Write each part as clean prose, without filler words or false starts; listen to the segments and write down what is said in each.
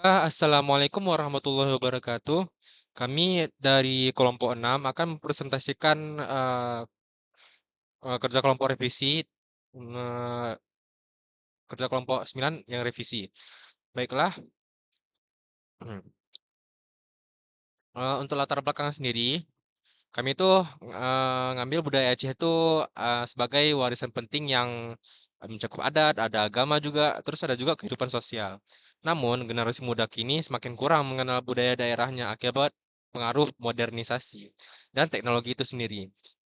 Assalamualaikum warahmatullahi wabarakatuh. Kami dari kelompok 6 akan mempresentasikan kerja kelompok revisi, eh, kerja kelompok 9 yang revisi. Baiklah, untuk latar belakang sendiri, kami itu ngambil budaya Aceh itu sebagai warisan penting yang mencakup adat, ada agama juga, terus ada juga kehidupan sosial. Namun, generasi muda kini semakin kurang mengenal budaya daerahnya akibat pengaruh modernisasi dan teknologi itu sendiri.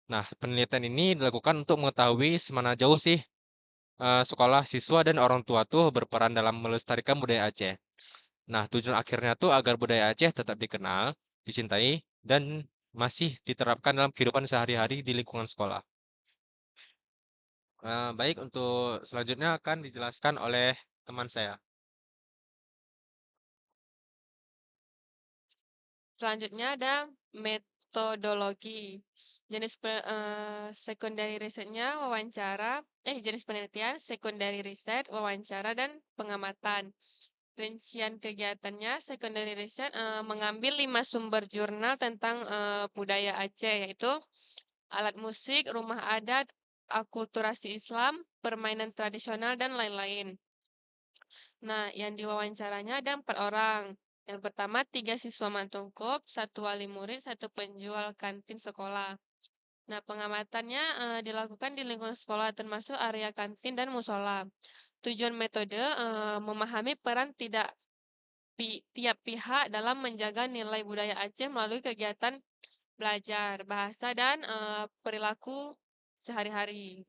Nah, penelitian ini dilakukan untuk mengetahui semana jauh sih sekolah, siswa, dan orang tua tuh berperan dalam melestarikan budaya Aceh. Nah, tujuan akhirnya tuh agar budaya Aceh tetap dikenal, dicintai, dan masih diterapkan dalam kehidupan sehari-hari di lingkungan sekolah. Baik, untuk selanjutnya akan dijelaskan oleh teman saya. Selanjutnya ada metodologi. Secondary risetnya jenis penelitian, secondary riset, wawancara, dan pengamatan. Rincian kegiatannya, secondary riset mengambil 5 sumber jurnal tentang budaya Aceh, yaitu alat musik, rumah adat, akulturasi Islam, permainan tradisional, dan lain-lain. Nah, yang diwawancaranya ada 4 orang. Yang pertama, 3 siswa mantungkup, 1 wali murid, 1 penjual kantin sekolah. Nah, pengamatannya dilakukan di lingkungan sekolah termasuk area kantin dan musola. Tujuan metode memahami peran tiap pihak dalam menjaga nilai budaya Aceh melalui kegiatan belajar, bahasa, dan perilaku sehari-hari.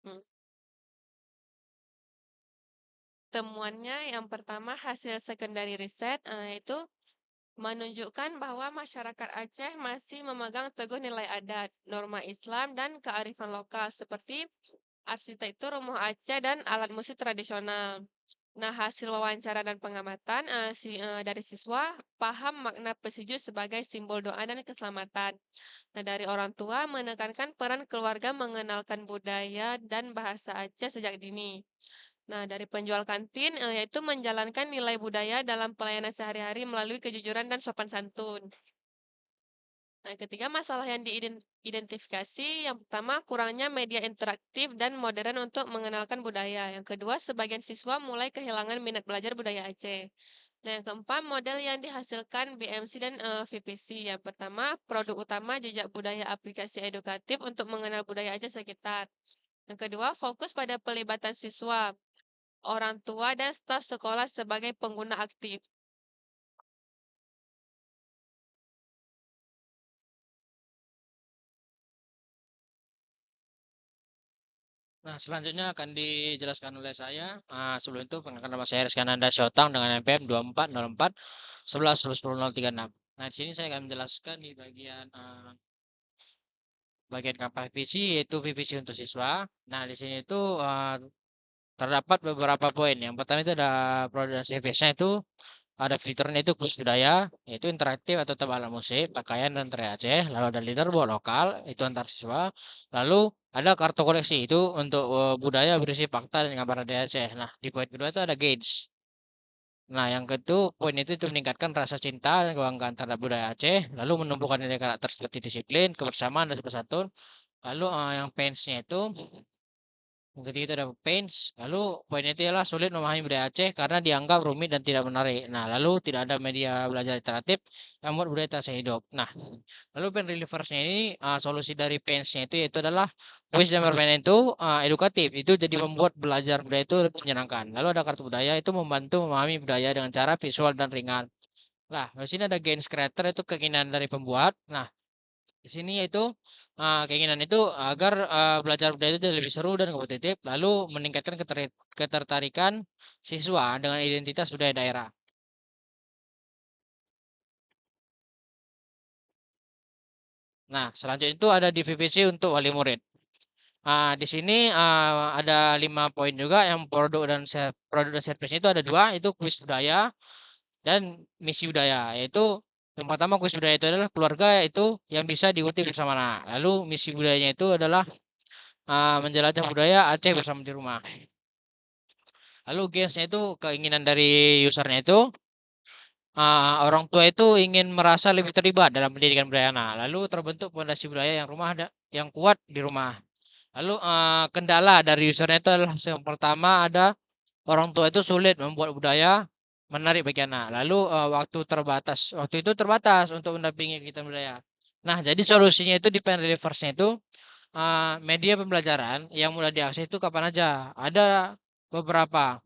Hmm. Temuannya yang pertama hasil secondary riset yaitu menunjukkan bahwa masyarakat Aceh masih memegang teguh nilai adat, norma Islam, dan kearifan lokal seperti arsitektur rumah Aceh dan alat musik tradisional. Nah, hasil wawancara dan pengamatan dari siswa paham makna pesiju sebagai simbol doa dan keselamatan. Nah, dari orang tua menekankan peran keluarga mengenalkan budaya dan bahasa Aceh sejak dini. Nah, dari penjual kantin yaitu menjalankan nilai budaya dalam pelayanan sehari-hari melalui kejujuran dan sopan santun. Nah, ketiga masalah yang diidentifikasi, yang pertama kurangnya media interaktif dan modern untuk mengenalkan budaya. Yang kedua, sebagian siswa mulai kehilangan minat belajar budaya Aceh. Nah, yang keempat, model yang dihasilkan BMC dan VPC. Yang pertama, produk utama jejak budaya aplikasi edukatif untuk mengenal budaya Aceh sekitar. Yang kedua, fokus pada pelibatan siswa, orang tua, dan staf sekolah sebagai pengguna aktif. Nah, selanjutnya akan dijelaskan oleh saya. Sebelum itu, perkenalkan nama saya Rizkananda Syotang dengan NPM 2404 11 10 Nah, di sini saya akan menjelaskan di bagian kampanye VVC, yaitu VVC untuk siswa. Nah, di sini itu terdapat beberapa poin. Yang pertama itu ada produk dan service-nya itu ada fiturnya itu khusus budaya, yaitu interaktif atau tetap alat musik, pakaian dan tari Aceh. Lalu ada leaderboard lokal, itu antar siswa. Lalu ada kartu koleksi, itu untuk budaya berisi fakta dan gambar dari Aceh. Nah, di poin kedua itu ada gauge. Nah, yang kedua, poin itu meningkatkan rasa cinta dan kebanggaan terhadap budaya Aceh, lalu menumbuhkan nilai karakter seperti disiplin, kebersamaan, dan bersatu. Lalu yang fansnya itu yang ketiga itu ada pains. Lalu poin itu adalah sulit memahami budaya Aceh karena dianggap rumit dan tidak menarik. Nah, lalu tidak ada media belajar interaktif yang membuat budaya terasa hidup. Nah, lalu pen relieversnya ini solusi dari painsnya itu yaitu adalah kuis dan permainan itu edukatif. Itu jadi membuat belajar budaya itu lebih menyenangkan. Lalu ada kartu budaya itu membantu memahami budaya dengan cara visual dan ringan. Nah, di sini ada gains creator itu keinginan dari pembuat. Nah, di sini yaitu keinginan itu agar belajar budaya itu jadi lebih seru dan kompetitif, lalu meningkatkan ketertarikan siswa dengan identitas budaya daerah. Nah, selanjutnya itu ada di VVC untuk wali murid. Di sini ada 5 poin juga yang produk dan service itu ada dua, itu kuis budaya dan misi budaya, yaitu yang pertama kuis budaya itu adalah keluarga itu yang bisa diikuti bersama. Nah, lalu misi budayanya itu adalah menjelajah budaya Aceh bersama di rumah. Lalu gains-nya itu keinginan dari usernya itu orang tua itu ingin merasa lebih terlibat dalam pendidikan budaya anak. Lalu terbentuk fondasi budaya yang kuat di rumah. Lalu kendala dari usernya itu adalah yang pertama ada orang tua itu sulit membuat budaya menarik bagi anak. Lalu waktu itu terbatas untuk mendampingi kegiatan budaya. Nah, jadi solusinya itu di pen reverse-nya itu media pembelajaran yang mudah diakses itu kapan aja. Ada beberapa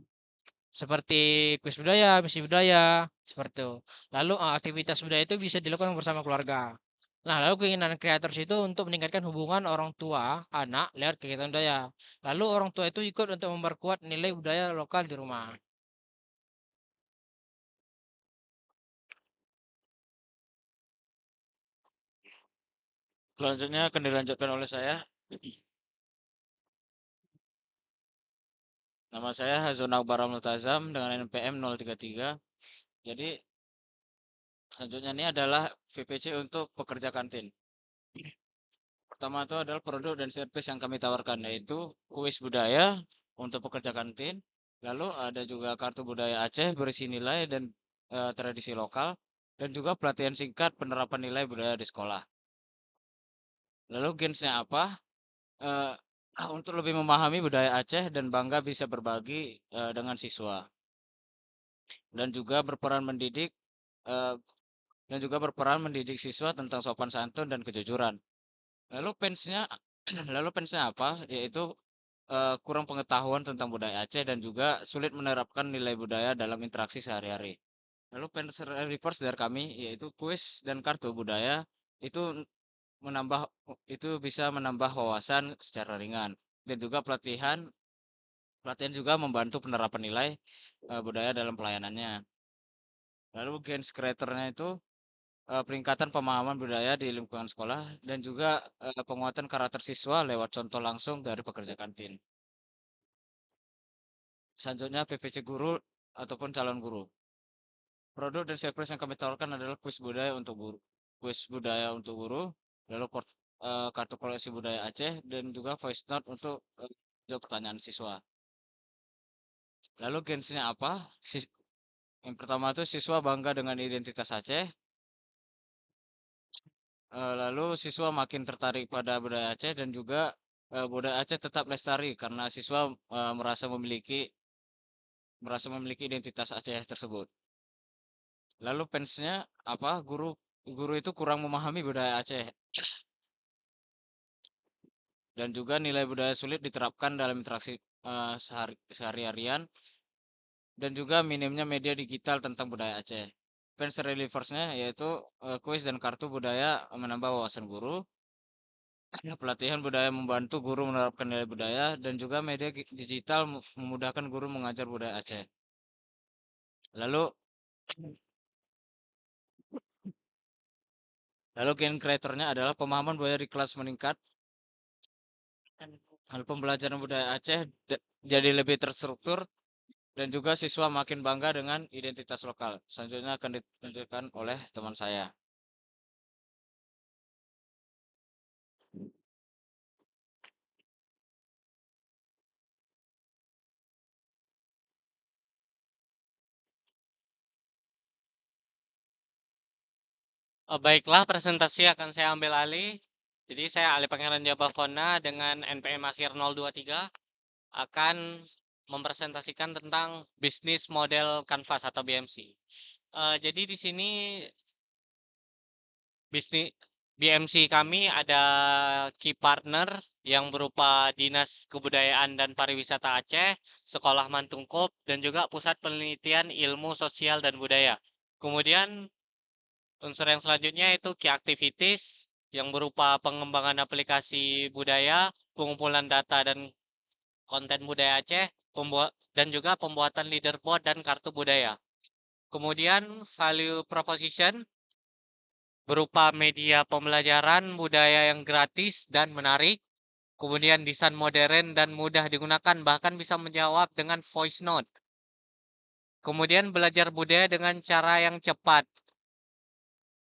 seperti kuis budaya, misi budaya, seperti itu. Lalu aktivitas budaya itu bisa dilakukan bersama keluarga. Nah, lalu keinginan kreators itu untuk meningkatkan hubungan orang tua anak lewat kegiatan budaya. Lalu orang tua itu ikut untuk memperkuat nilai budaya lokal di rumah. Selanjutnya akan dilanjutkan oleh saya. Nama saya Hazuna Akbar Multazam dengan NPM 033. Jadi selanjutnya ini adalah VPC untuk pekerja kantin. Pertama itu adalah produk dan service yang kami tawarkan, yaitu kuis budaya untuk pekerja kantin. Lalu ada juga kartu budaya Aceh berisi nilai dan tradisi lokal, dan juga pelatihan singkat penerapan nilai budaya di sekolah. Lalu gains-nya apa? Eh, untuk lebih memahami budaya Aceh dan bangga bisa berbagi dengan siswa, dan juga berperan mendidik eh, siswa tentang sopan santun dan kejujuran. Lalu fansnya lalu fansnya apa? Yaitu kurang pengetahuan tentang budaya Aceh dan juga sulit menerapkan nilai budaya dalam interaksi sehari-hari. Lalu fans reverse dari kami yaitu kuis dan kartu budaya itu menambah itu bisa menambah wawasan secara ringan, dan juga pelatihan juga membantu penerapan nilai budaya dalam pelayanannya. Lalu gains creatornya itu peningkatan pemahaman budaya di lingkungan sekolah, dan juga penguatan karakter siswa lewat contoh langsung dari pekerja kantin. Selanjutnya PVC guru ataupun calon guru. Produk dan service yang kami tawarkan adalah kuis budaya untuk guru, lalu kartu koleksi budaya Aceh, dan juga voice note untuk jawab pertanyaan siswa. Lalu gains-nya apa? Yang pertama itu siswa bangga dengan identitas Aceh. Lalu siswa makin tertarik pada budaya Aceh, dan juga budaya Aceh tetap lestari karena siswa merasa memiliki identitas Aceh tersebut. Lalu fansnya apa? Guru itu kurang memahami budaya Aceh, dan juga nilai budaya sulit diterapkan dalam interaksi sehari-harian, dan juga minimnya media digital tentang budaya Aceh. Fans relievers-nya yaitu kuis dan kartu budaya menambah wawasan guru, pelatihan budaya membantu guru menerapkan nilai budaya, dan juga media digital memudahkan guru mengajar budaya Aceh. Lalu gain kreatornya adalah pemahaman budaya di kelas meningkat. Hal pembelajaran budaya Aceh jadi lebih terstruktur, dan juga siswa makin bangga dengan identitas lokal. Selanjutnya akan ditunjukkan oleh teman saya. Baiklah, presentasi akan saya ambil alih. Jadi saya Ali Pangeran Jabafona dengan NPM akhir 023 akan mempresentasikan tentang bisnis model Canvas atau BMC. Jadi di sini bisnis BMC kami ada key partner yang berupa Dinas Kebudayaan dan Pariwisata Aceh, Sekolah Mantungkop, dan juga Pusat Penelitian Ilmu Sosial dan Budaya. Kemudian unsur yang selanjutnya itu key activities yang berupa pengembangan aplikasi budaya, pengumpulan data dan konten budaya Aceh, dan juga pembuatan leaderboard dan kartu budaya. Kemudian value proposition berupa media pembelajaran budaya yang gratis dan menarik. Kemudian desain modern dan mudah digunakan, bahkan bisa menjawab dengan voice note. Kemudian belajar budaya dengan cara yang cepat,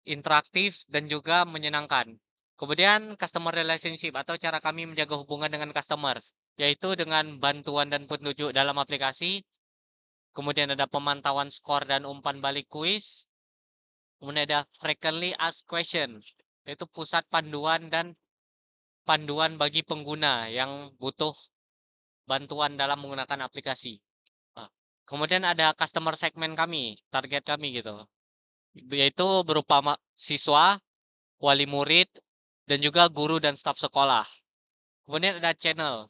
interaktif, dan juga menyenangkan. Kemudian customer relationship atau cara kami menjaga hubungan dengan customer, yaitu dengan bantuan dan petunjuk dalam aplikasi. Kemudian ada pemantauan skor dan umpan balik kuis. Kemudian ada frequently asked question, yaitu pusat panduan dan panduan bagi pengguna yang butuh bantuan dalam menggunakan aplikasi. Kemudian ada customer segment kami, target kami gitu. Yaitu berupa siswa, wali murid, dan juga guru dan staf sekolah. Kemudian ada channel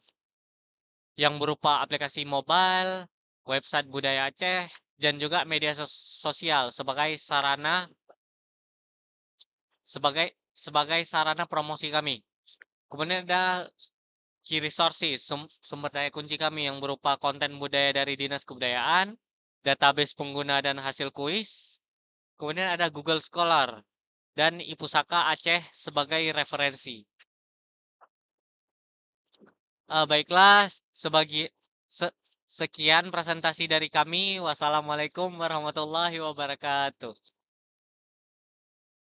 yang berupa aplikasi mobile, website Budaya Aceh, dan juga media sosial sebagai sarana promosi kami. Kemudian ada key resources, sumber daya kunci kami yang berupa konten budaya dari Dinas Kebudayaan, database pengguna dan hasil kuis. Kemudian ada Google Scholar dan Ipusaka Aceh sebagai referensi. Baiklah, sekian presentasi dari kami. Wassalamualaikum warahmatullahi wabarakatuh.